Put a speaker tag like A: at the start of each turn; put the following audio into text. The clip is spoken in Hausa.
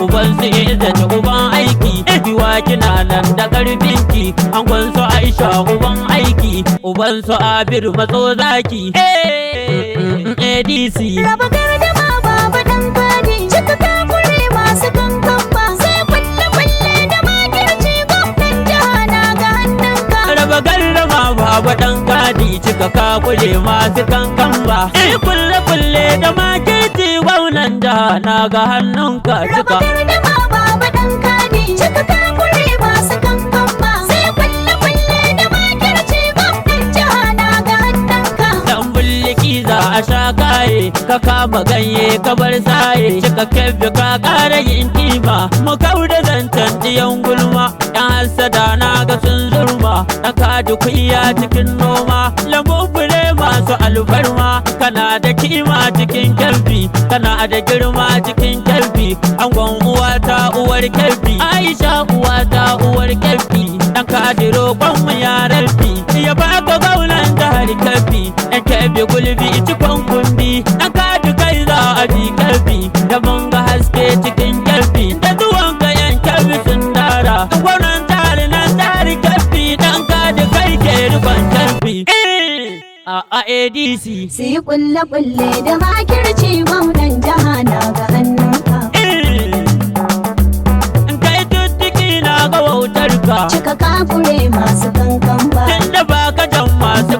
A: uban su izzata uban aiki biwa kina nan da karfinki an gwansu Aisha uban aiki uban su Abir matso zaki ADC
B: raba gardama baba dan kadi cika takure masu kankan ba sai kulle da makirci gwamnan jiha na ga hannunka
A: raba gardama baba dan kadi cika kakure masu kankan ba sai kulle da makirci gwamnan jiha na ga hannunka
B: raba gardama baba dan kadi cika takure masu kankan ba sai kulle da makirci gwamnan jiha na ga hannunka
A: dan bulliki za a sha kaye ka kama ganye ka bar saye cika kebbi ka kara yin kima mu kauda zancen diyan gulma yan hasada na ga sun zurma na kaji kuiya cikin noma lambu fure masu alfarma kana da kima cikin kebbi kana da girma cikin kebbi angon uwata uwar kebbi Aisha uwata uwar kebbi dan kaji roƙon mu ya rabbi ya baka gaunan jihar kebbi dan kebbi gulbi cikon kumbi dan kaji kai za a bi kebbi da mun ga haske cikin kebbi da zuwan ka yan kebbi sun dara gwanon tare nan jihar kebbi dan kaji kai ke rufan kebbi a ADC
B: sai kulle da makirci gwamnan jiha na ga hannunka
A: kai tuttiki na ga wautar ka
B: cika kakure masu kankan ba
A: tunda baka jan masu